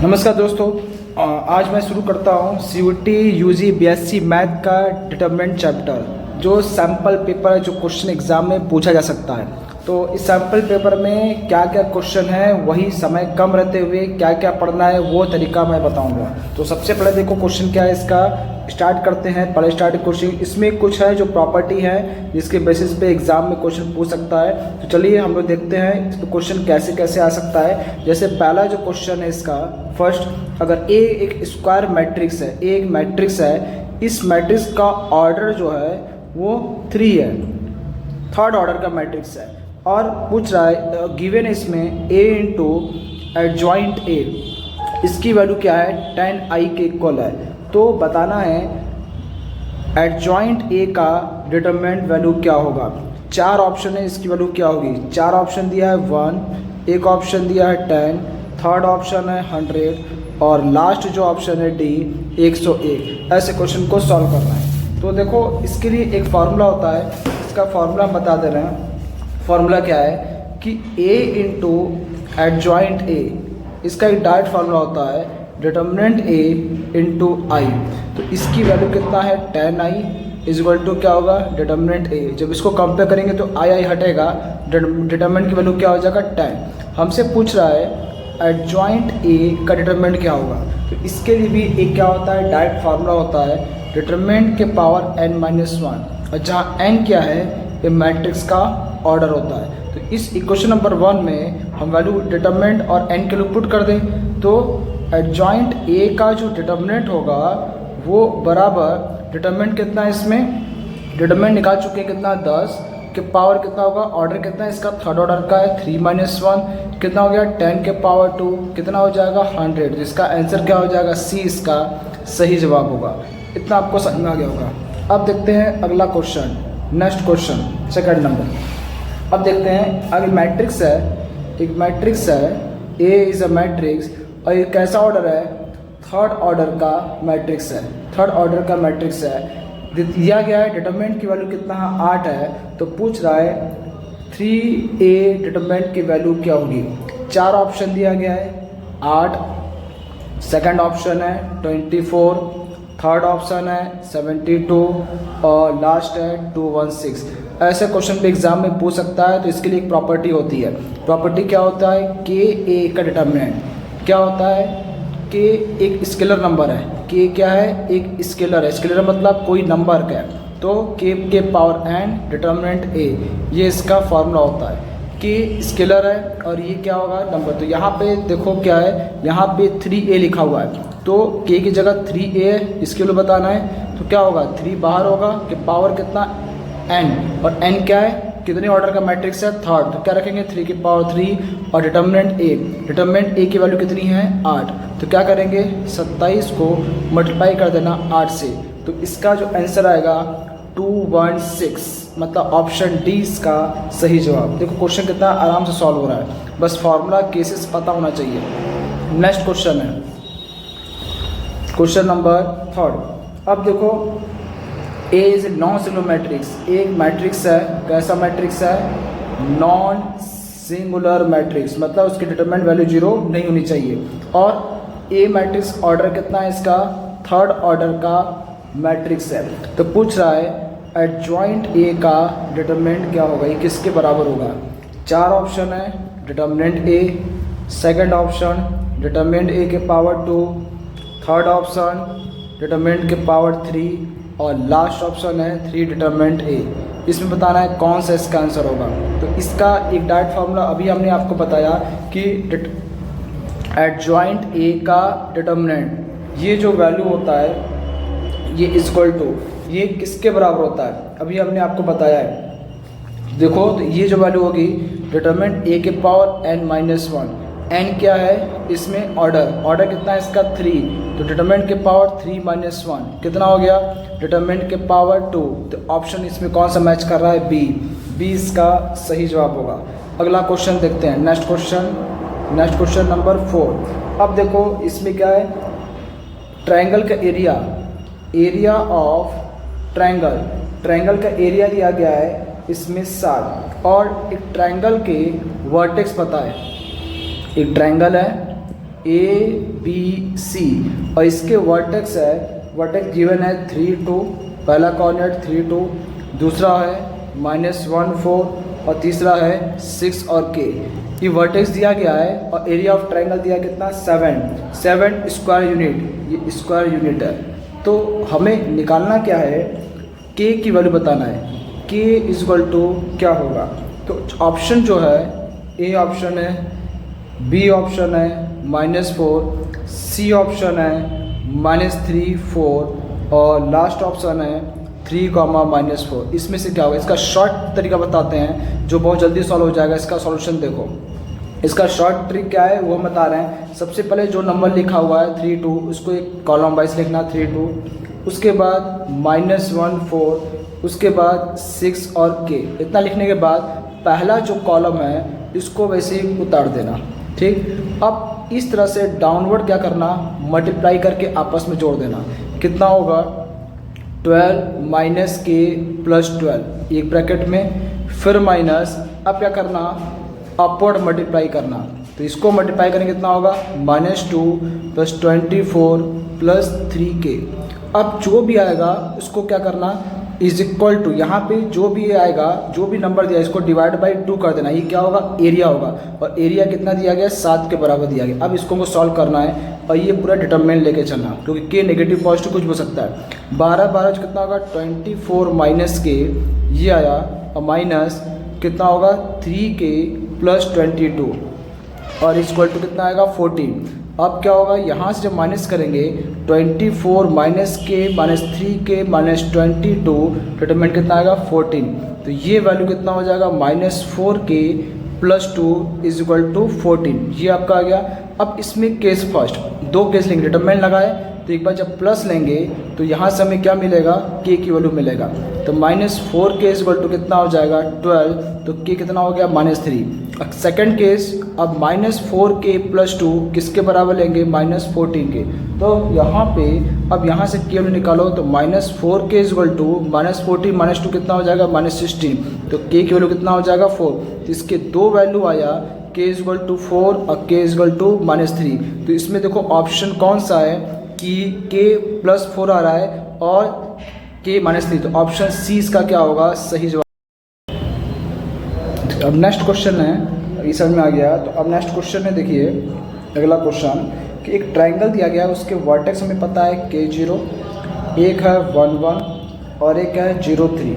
नमस्कार दोस्तों, आज मैं शुरू करता हूँ CUET UG BSc मैथ का डिटरमिनेंट चैप्टर, जो सैम्पल पेपर है, जो क्वेश्चन एग्जाम में पूछा जा सकता है। तो इस सैम्पल पेपर में क्या क्या क्वेश्चन है, वही समय कम रहते हुए क्या क्या पढ़ना है वो तरीका मैं बताऊंगा। तो सबसे पहले देखो क्वेश्चन क्या है इसका, स्टार्ट करते हैं। पहले स्टार्ट क्वेश्चन, इसमें कुछ है जो प्रॉपर्टी है जिसके बेसिस पे एग्जाम में क्वेश्चन पूछ सकता है। तो चलिए हम लोग देखते हैं इस क्वेश्चन कैसे कैसे आ सकता है। जैसे पहला जो क्वेश्चन है इसका फर्स्ट, अगर ए एक स्क्वायर मैट्रिक्स है, ए एक मैट्रिक्स है, इस मैट्रिक्स का ऑर्डर जो है वो 3 है, थर्ड ऑर्डर का मैट्रिक्स है, और पूछ रहा है गिवन इसमें a इंटू एडजॉइंट a, इसकी वैल्यू क्या है 10i के इक्वल है। तो बताना है एडजॉइंट a का डिटरमिनेंट वैल्यू क्या होगा। 4 ऑप्शन है, इसकी वैल्यू क्या होगी। 4 ऑप्शन दिया है 1, एक ऑप्शन दिया है 10, थर्ड ऑप्शन है 100 और लास्ट जो ऑप्शन है D 101। ऐसे क्वेश्चन को सॉल्व करना है। तो देखो इसके लिए एक फार्मूला होता है, इसका फार्मूला हम बता दे रहे हैं। फार्मूला क्या है कि a इंटू एडजॉइंट a, इसका एक डायरेक्ट फार्मूला होता है डिटरमिनेंट a इंटू आई। तो इसकी वैल्यू कितना है 10i इजक्वल टू क्या होगा डिटरमिनेंट a। जब इसको कंपेयर करेंगे तो आई हटेगा, डिटरमिनेंट की वैल्यू क्या हो जाएगा 10। हमसे पूछ रहा है एडजॉइंट a का डिटरमिनेंट क्या होगा। तो इसके लिए भी एक क्या होता है डायरेक्ट फार्मूला होता है डिटरमिनेंट के पावर n-1, और जहाँ n क्या है ये मैट्रिक्स का ऑर्डर होता है। तो इस इक्वेशन नंबर 1 में हम वैल्यू डिटरमिनेंट और n के लिए पुट कर दें तो एडजॉइंट a का जो डिटरमिनेंट होगा वो बराबर डिटरमिनेंट कितना है, इसमें डिटरमिनेंट निकाल चुके हैं कितना 10 के पावर कितना होगा, ऑर्डर कितना है इसका थर्ड ऑर्डर का है 3-1 कितना हो गया 10 के पावर 2 कितना हो जाएगा 100, जिसका आंसर क्या हो जाएगा C इसका सही जवाब होगा। इतना आपको समझ में आ गया होगा। अब देखते हैं अगला question, next question second number. अब देखते हैं अगर मैट्रिक्स है, एक मैट्रिक्स है A इज़ अ मैट्रिक्स, और ये कैसा ऑर्डर है थर्ड ऑर्डर का मैट्रिक्स है, थर्ड ऑर्डर का मैट्रिक्स है। दिया गया है डिटरमिनेंट की वैल्यू कितना है 8 है। तो पूछ रहा है 3a डिटरमिनेंट की वैल्यू क्या होगी। 4 ऑप्शन दिया गया है 8, सेकंड ऑप्शन है 24, थर्ड ऑप्शन है 72 और लास्ट है 216। ऐसे क्वेश्चन भी एग्जाम में पूछ सकता है। तो इसके लिए एक प्रॉपर्टी होती है, प्रॉपर्टी क्या होता है के ए का डिटरमिनेंट क्या होता है, के एक स्केलर नंबर है, के क्या है एक स्केलर है, स्केलर मतलब कोई नंबर का है। तो के पावर n डिटरमिनेंट a, ये इसका फार्मूला होता है। के स्केलर है और ये क्या होगा नंबर। तो यहाँ पे देखो क्या है, यहाँ पे 3a लिखा हुआ है, तो k की जगह 3a है, इसके लिए बताना है। तो क्या होगा 3 बाहर होगा कि पावर कितना n, और n क्या है कितने ऑर्डर का मैट्रिक्स है थर्ड। तो क्या रखेंगे 3 की पावर 3 और डिटरमिनेंट a, डिटरमिनेंट a की वैल्यू कितनी है 8। तो क्या करेंगे 27 को मल्टीप्लाई कर देना 8 से। तो इसका जो आंसर आएगा 216, मतलब ऑप्शन डी इसका सही जवाब। देखो क्वेश्चन कितना आराम से सॉल्व हो रहा है, बस फार्मूला केसेस पता होना चाहिए। नेक्स्ट क्वेश्चन है क्वेश्चन नंबर 3। अब देखो A is non singular matrix, एक मैट्रिक्स है, कैसा मैट्रिक्स है नॉन सिंगुलर मैट्रिक्स, मतलब उसकी डिटरमिनेंट वैल्यू 0 नहीं होनी चाहिए। और A मैट्रिक्स ऑर्डर कितना है इसका थर्ड ऑर्डर का मैट्रिक्स है। तो पूछ रहा है एडजॉइंट A का डिटरमिनेंट क्या होगा, ये किसके बराबर होगा। 4 ऑप्शन है determinant A, second option determinant A के पावर 2, थर्ड ऑप्शन डिटरमिनेंट के पावर 3 और लास्ट ऑप्शन है 3 डिटरमिनेंट A। इसमें बताना है कौन सा इसका आंसर होगा। तो इसका एक डायरेक्ट फार्मूला अभी हमने आपको बताया कि एडजॉइंट A का डिटरमिनेंट ये जो वैल्यू होता है ये इक्वल टू ये किसके बराबर होता है, अभी हमने आपको बताया है। देखो तो ये जो वैल्यू होगी डिटरमिनेंट A के पावर n-1, n क्या है इसमें ऑर्डर कितना है इसका 3, तो डिटरमिनेंट के पावर 3-1 कितना हो गया डिटरमिनेंट के पावर 2। तो ऑप्शन इसमें कौन सा मैच कर रहा है बी इसका सही जवाब होगा। अगला क्वेश्चन देखते हैं, नेक्स्ट क्वेश्चन नंबर 4। अब देखो इसमें क्या है ट्रायंगल का एरिया ऑफ ट्रायंगल का एरिया दिया गया है इसमें 7 और एक ट्रायंगल के वर्टेक्स पता है। एक ट्रायंगल है ABC और इसके वर्टेक्स है, वर्टेक्स गिवन है 3 2, पहला कोऑर्डिनेट 3 2, दूसरा है -1 4 और तीसरा है 6 और k। ये वर्टेक्स दिया गया है और एरिया ऑफ ट्रायंगल दिया कितना 7 स्क्वायर यूनिट, ये स्क्वायर यूनिट है। तो हमें निकालना क्या है, k की वैल्यू बताना है, k इक्वल टू क्या होगा। तो ऑप्शन जो है ए ऑप्शन है, बी ऑप्शन है -4, सी ऑप्शन है -3 4 और लास्ट ऑप्शन है 3, -4। इसमें से क्या होगा, इसका शॉर्ट तरीका बताते हैं जो बहुत जल्दी सॉल्व हो जाएगा। इसका सॉल्यूशन देखो, इसका शॉर्ट ट्रिक क्या है वो हम बता रहे हैं। सबसे पहले जो नंबर लिखा हुआ है 3 2, उसको एक कॉलम वाइज लिखना 3 2, उसके बाद -1 4, उसके बाद 6 और k। इतना लिखने के बाद पहला जो कॉलम है इसको वैसे ही उतार देना, ठीक। अब इस तरह से डाउनवर्ड क्या करना, मल्टीप्लाई करके आपस में जोड़ देना। कितना होगा 12 - k + 12 एक ब्रैकेट में, फिर माइनस, अब क्या करना अपवर्ड मल्टीप्लाई करना। तो इसको मल्टीप्लाई करेंगे कितना होगा -2 + 24 + 3k। अब जो भी आएगा उसको क्या करना इज इक्वल टू, यहाँ पे जो भी आएगा, जो भी नंबर दिया इसको डिवाइड बाई 2 कर देना। ये क्या होगा एरिया होगा और एरिया कितना दिया गया 7 के बराबर दिया गया। अब इसको सॉल्व करना है और ये पूरा डिटरमिनेंट लेके चलना, क्योंकि k नेगेटिव पॉजिटिव कुछ भी हो सकता है। 12 12 कितना होगा 24 - k, ये आया और माइनस कितना होगा 3k + 22 और इक्वल टू कितना आएगा 14। अब क्या होगा यहाँ से जब माइनस करेंगे 24 - k -3k -22, डिटरमिनेंट कितना आएगा 14। तो ये वैल्यू कितना हो जाएगा -4k + 2 = 14। ये आपका आ गया। अब इसमें केस फर्स्ट, दो केस लेंगे, डिटरमिनेंट लगाए तो एक बार जब प्लस लेंगे तो यहाँ से हमें क्या मिलेगा k की वैल्यू मिलेगा। तो -4k = कितना हो जाएगा 12, तो k कितना हो गया -3। सेकंड केस, अब -4k + 2 किसके बराबर लेंगे -14k। तो यहाँ पे अब यहाँ से k वैल्यू निकालो तो -4k = -14 - 2 कितना हो जाएगा -16। तो k की वैल्यू कितना हो जाएगा 4। तो इसके दो वैल्यू आया, k = 4 और k = -3। तो इसमें देखो ऑप्शन कौन सा है कि k + 4 आ रहा है और k -3, तो ऑप्शन सी इसका क्या होगा सही जवाब। अब नेक्स्ट क्वेश्चन है, ये समझ में आ गया। तो अब नेक्स्ट क्वेश्चन है, देखिए अगला क्वेश्चन कि एक ट्रायंगल दिया गया है, उसके वर्टेक्स हमें पता है k0, एक है 1 1 और एक है 0 3,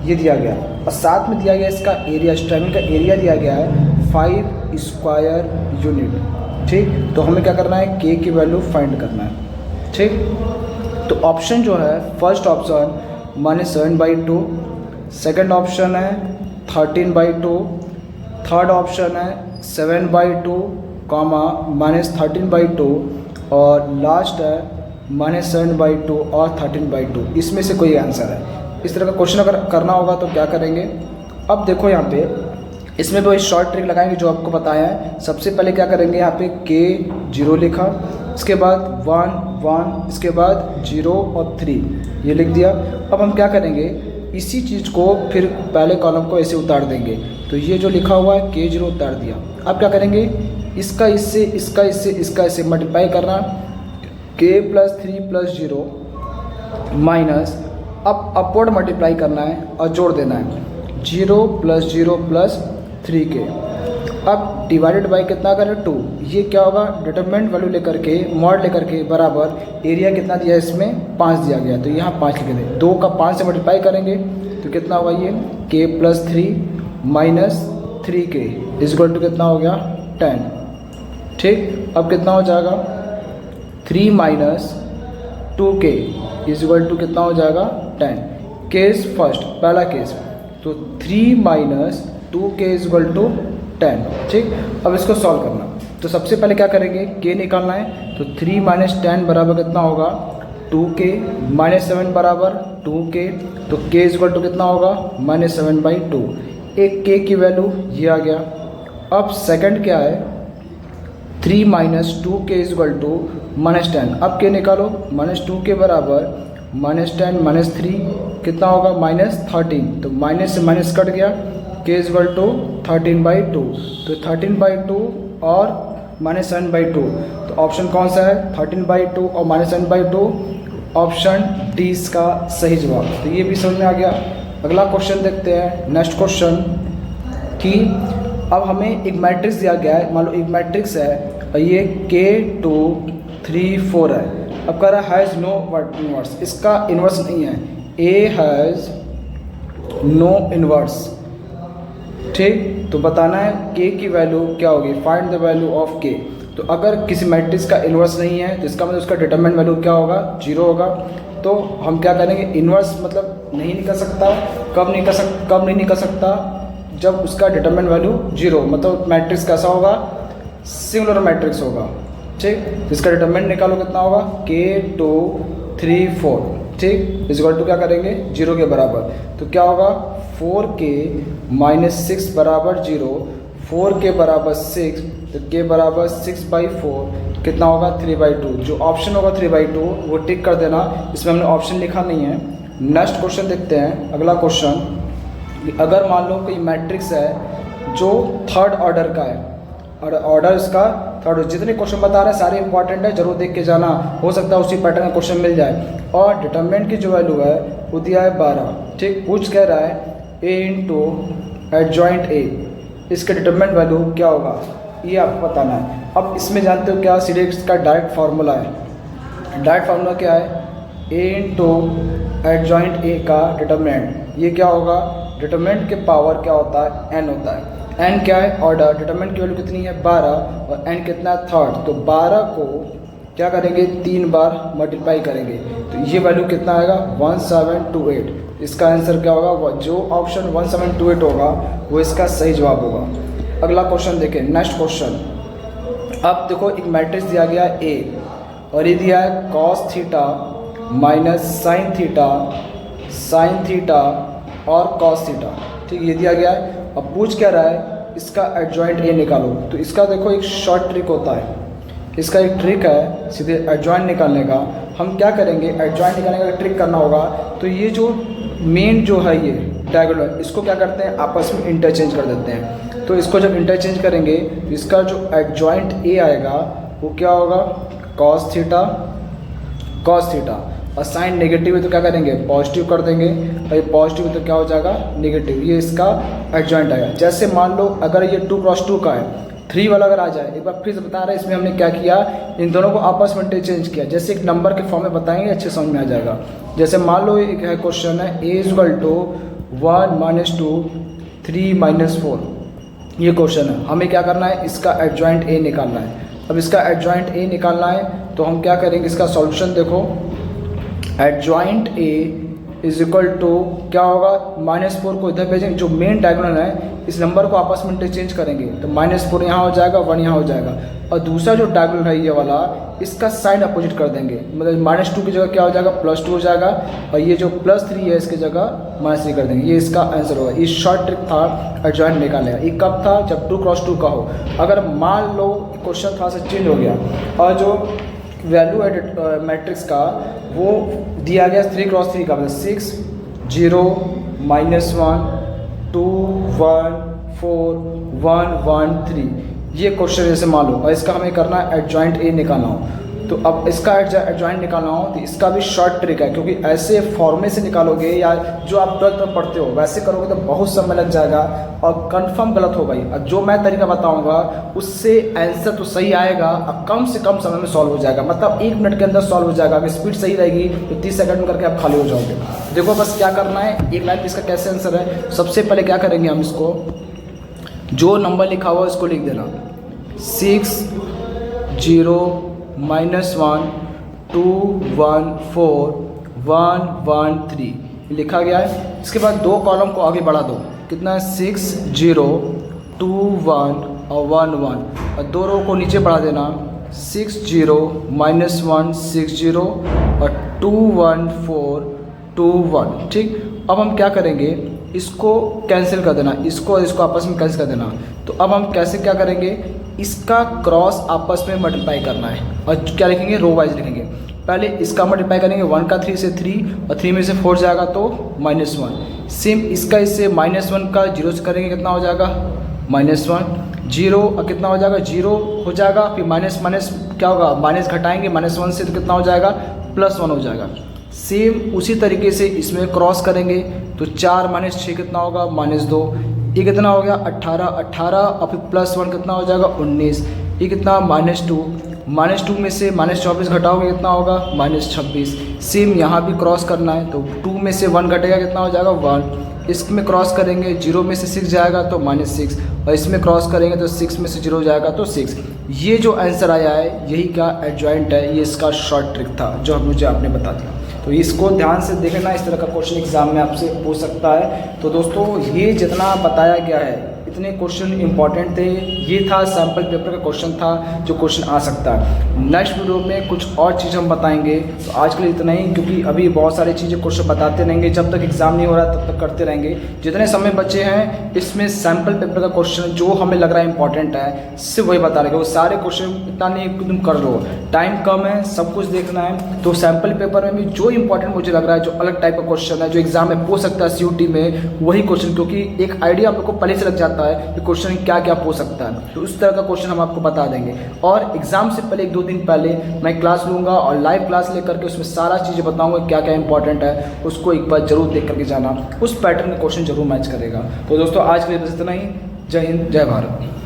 ये दिया गया और साथ में दिया गया इसका एरिया, इस ट्रायंगल का एरिया दिया गया है 5 स्क्वायर यूनिट, ठीक। तो हमें क्या करना है k की वैल्यू फाइंड करना है, ठीक। तो ऑप्शन जो है फर्स्ट ऑप्शन -7/2, सेकंड ऑप्शन है 13/2, थर्ड ऑप्शन है 7/2, -13/2 और लास्ट है -7/2 और 13/2। इसमें से कोई आंसर है। इस तरह का क्वेश्चन अगर करना होगा तो क्या करेंगे, अब देखो यहाँ पे इसमें भी शॉर्ट ट्रिक लगाएंगे जो आपको बताया है। सबसे पहले क्या करेंगे, यहाँ पे k 0 लिखा, इसके बाद 1 1, इसके बाद 0 और 3 ये लिख दिया। अब हम क्या करेंगे, इसी चीज़ को फिर पहले कॉलम को ऐसे उतार देंगे। तो ये जो लिखा हुआ है k 0 उतार दिया। अब क्या करेंगे, इसका इससे, इसका इससे, इसका इससे मल्टीप्लाई करना, k + 3 + 0 माइनस, अब अपवर्ड मल्टीप्लाई करना है और जोड़ देना है 0 + 0 + 3k। अब डिवाइडेड बाई कितना करें 2, ये क्या होगा डिटरमिनेंट वैल्यू लेकर के, मॉड लेकर के बराबर एरिया कितना दिया है इसमें 5 दिया गया, तो यहाँ 5 लिख दें। 2 का 5 से मल्टीप्लाई करेंगे तो कितना होगा ये k + 3 - 3k = कितना हो गया 10, ठीक। अब कितना हो जाएगा 3 - 2k = कितना हो जाएगा 10। केस फर्स्ट, पहला केस, तो 3 - 2k = 10, ठीक। अब इसको सॉल्व करना, तो सबसे पहले क्या करेंगे k निकालना है। तो 3 - 10 बराबर कितना होगा 2k, -7 बराबर 2k, तो k = कितना होगा -7/2। एक k की वैल्यू ये आ गया। अब सेकंड क्या है 3 - 2k = -10। अब k निकालो, -2 के बराबर -10 - 3 कितना होगा -13, तो माइनस से माइनस कट गया, k = 13/2, तो 13/2 और -7/2, तो तो ऑप्शन कौन सा है 13/2 और -7/2, ऑप्शन डी इसका सही जवाब। तो ये भी समझ में आ गया। अगला क्वेश्चन देखते हैं, नेक्स्ट क्वेश्चन कि अब हमें एक मैट्रिक्स दिया गया है, मान लो एक मैट्रिक्स है और ये K2 3 4 है। अब कह रहा है हैज़ नो इनवर्स, इसका इन्वर्स नहीं है, ए हैज़ नो इन्वर्स। ठीक, तो बताना है K की वैल्यू क्या होगी, find the value of K। तो अगर किसी मैट्रिक्स का इन्वर्स नहीं है तो इसका मतलब उसका डिटरमिनेंट वैल्यू क्या होगा, 0 होगा। तो हम क्या करेंगे, इन्वर्स मतलब नहीं निकल सकता, कब नहीं निकल सकता, जब उसका डिटरमिनेंट वैल्यू 0, मतलब मैट्रिक्स कैसा होगा, सिंगुलर मैट्रिक्स होगा। ठीक, तो इसका डिटरमिनेंट निकालो कितना होगा, K2 3 4। ठीक, इक्वल टू क्या करेंगे 0 के बराबर। तो क्या होगा 4K - 6 बराबर 0, 4K बराबर 6, तो K बराबर 6/4 कितना होगा 3/2। जो ऑप्शन होगा 3/2 वो टिक कर देना, इसमें हमने ऑप्शन लिखा नहीं है। नेक्स्ट क्वेश्चन देखते हैं, अगला क्वेश्चन, अगर मान लो कोई मैट्रिक्स है जो थर्ड ऑर्डर का है और ऑर्डर इसका थर्ड, जितने क्वेश्चन बता रहे हैं सारे इंपॉर्टेंट है, जरूर देख के जाना, हो सकता है उसी पैटर्न का क्वेश्चन मिल जाए। और डिटरमिनेंट की जो वैल्यू है वो दिया है 12। ठीक, पूछ कह रहा है A इंटू एडजॉइंट A, इसका डिटरमिनेंट वैल्यू क्या होगा, ये आपको बताना है। अब इसमें जानते हो क्या, सीधे इसका डायरेक्ट फार्मूला है। डायरेक्ट फार्मूला क्या है, A इंटू एडजॉइंट A का डिटरमिनेंट, ये क्या होगा, डिटरमिनेंट के पावर क्या होता है, n होता है। n क्या है, ऑर्डर, डिटरमिनेंट की वैल्यू कितनी है 12 और n कितना है थर्ड, तो 12 को क्या करेंगे 3 बार मल्टीप्लाई करेंगे, तो ये वैल्यू कितना आएगा 1728। इसका आंसर क्या होगा, जो ऑप्शन 1728 होगा वो इसका सही जवाब होगा। अगला क्वेश्चन देखें, नेक्स्ट क्वेश्चन। अब देखो एक मैट्रिक्स दिया गया A और ये दिया है cos theta minus sine theta और cos थीटा। ठीक, ये दिया गया है। अब पूछ क्या रहा है, इसका एडजॉइंट A निकालो। तो इसका देखो एक शॉर्ट ट्रिक होता है, इसका एक ट्रिक है सीधे एडजॉइंट निकालने का। हम क्या करेंगे, एडजॉइंट निकालने का ट्रिक करना होगा तो ये जो मेन जो है ये डायगोनल, इसको क्या करते हैं आपस में इंटरचेंज कर देते हैं। तो इसको जब इंटरचेंज करेंगे तो इसका जो एडजॉइंट A आएगा वो क्या होगा cos थीटा और साइन नेगेटिव है तो क्या करेंगे पॉजिटिव कर देंगे, और ये पॉजिटिव है तो क्या हो जाएगा नेगेटिव, ये इसका एडजॉइंट आएगा। जैसे मान लो अगर ये 2×2 का है, 3 वाला अगर आ जाए, एक बार फिर से बता रहे हैं, इसमें हमने क्या किया, इन दोनों को आपस में इंटरचेंज किया। जैसे एक नंबर के फॉर्म में बताएंगे अच्छे समझ में आ जाएगा। जैसे मान लो एक है क्वेश्चन है A = 1 - 2 3 - 4, ये क्वेश्चन है। हमें क्या करना है, इसका एडजॉइंट A निकालना है। अब इसका एडजॉइंट A निकालना है तो हम क्या करेंगे, इसका सॉल्यूशन देखो, एडजॉइंट A = क्या होगा, -4 को इधर भेजेंगे, जो मेन डायगोनल है इस नंबर को आपस में इंटरचेंज करेंगे तो -4 यहाँ हो जाएगा, 1 यहाँ हो जाएगा, और दूसरा जो डायगोनल है ये वाला, इसका साइन अपोजिट कर देंगे, मतलब -2 की जगह क्या हो जाएगा +2 हो जाएगा, और ये जो +3 है इसकी जगह -3 कर देंगे। ये इसका आंसर होगा। ये शॉर्ट ट्रिक था एडजॉइंट निकालने का। ये कब था, जब 2×2 का हो। अगर मान लो क्वेश्चन थोड़ा सा चेंज हो गया और जो वैल्यू है मैट्रिक्स का वो दिया गया 3×3 का, मतलब 6 0 -1 2 1 4 1 1 3, ये क्वेश्चन जैसे मान लो, और इसका हमें करना है एडजॉइंट A निकालना हो। तो अब इसका एडजॉइंट निकालना हो तो इसका भी शॉर्ट ट्रिक है, क्योंकि ऐसे फॉर्मे से निकालोगे या जो आप 12th में पढ़ते हो वैसे करोगे तो बहुत समय लग जाएगा और कंफर्म गलत होगा ही। और जो मैं तरीका बताऊंगा उससे आंसर तो सही आएगा और कम से कम समय में सॉल्व हो जाएगा, मतलब 1 मिनट के अंदर सॉल्व हो जाएगा। अगर स्पीड सही रहेगी तो 30 सेकंड में करके आप खाली हो जाओगे। देखो बस क्या करना है, एक लाइन पे इसका कैसे आंसर है। सबसे पहले क्या करेंगे, हम इसको जो नंबर लिखा हुआ है इसको लिख देना, 6 0 -1 2 1 4 1 1 3 लिखा गया है। इसके बाद 2 कॉलम को आगे बढ़ा दो, कितना है 6 0 2 1 और 1 1, और 2 रो को नीचे बढ़ा देना, 6 0 -1 6 0 और 2 1 4 2 1। ठीक, अब हम क्या करेंगे, इसको कैंसिल कर देना, इसको और इसको आपस में कैंसिल कर देना। तो अब हम कैसे क्या करेंगे, इसका क्रॉस आपस में मल्टीप्लाई करना है और क्या लिखेंगे, रो वाइज लिखेंगे। पहले इसका मल्टीप्लाई करेंगे, 1 का 3 से 3 और 3 में से 4 जाएगा तो -1। सेम इसका इससे -1 का 0 से करेंगे, कितना हो जाएगा -1। जीरो कितना हो जाएगा, जीरो हो जाएगा, फिर माइनस माइनस क्या होगा, माइनस घटाएंगे -1 से तो कितना हो जाएगा, +1 हो जाएगा। सेम उसी तरीके से इसमें क्रॉस करेंगे तो 4 - 6 कितना होगा, -2। ये कितना हो गया 18 और फिर +1 कितना हो जाएगा 19। ये कितना -2 में से -24 घटाओगे कितना होगा, -26। सेम यहाँ भी क्रॉस करना है तो 2 में से 1 घटेगा कितना हो जाएगा 1। इसमें क्रॉस करेंगे 0 में से 6 जाएगा तो -6 और इसमें क्रॉस करेंगे तो 6 में से 0 जाएगा तो 6। ये जो आंसर आया है यही का एडजॉइंट है, ये इसका शॉर्ट ट्रिक था जो मुझे आपने बता दिया। तो इसको ध्यान से देखना, इस तरह का क्वेश्चन एग्जाम में आपसे पूछ सकता है। तो दोस्तों ये जितना बताया गया है इतने क्वेश्चन इंपॉर्टेंट थे, ये था सैम्पल पेपर का क्वेश्चन था जो क्वेश्चन आ सकता है। नेक्स्ट वीडियो में कुछ और चीज़ हम बताएंगे। तो आज के लिए इतना ही, क्योंकि अभी बहुत सारी चीज़ें क्वेश्चन बताते रहेंगे, जब तक एग्जाम नहीं हो रहा तब तक करते रहेंगे। जितने समय बचे हैं इसमें सैम्पल पेपर का क्वेश्चन जो हमें लग रहा है इंपॉर्टेंट है सिर्फ वही बता रहे, वो सारे क्वेश्चन इतना नहीं तुम कर लो, टाइम कम है, सब कुछ देखना है। तो सैम्पल पेपर में भी जो इंपॉर्टेंट मुझे लग रहा है, जो अलग टाइप का क्वेश्चन है, जो एग्जाम में पूछ सकता है CUT में, वही क्वेश्चन, क्योंकि एक आइडिया आप लोग को पहले से लग जाता है कि क्वेश्चन क्या क्या पूछ सकता है। तो उस तरह का क्वेश्चन हम आपको बता देंगे। और एग्जाम से पहले 1-2 दिन पहले मैं क्लास लूँगा और लाइव क्लास लेकर के उसमें सारा चीज़ें बताऊँगा क्या क्या इंपॉर्टेंट है, उसको एक बार जरूर देख करके जाना, उस पैटर्न में क्वेश्चन जरूर मैच करेगा। तो दोस्तों आज के लिए बस इतना ही। जय हिंद, जय भारत।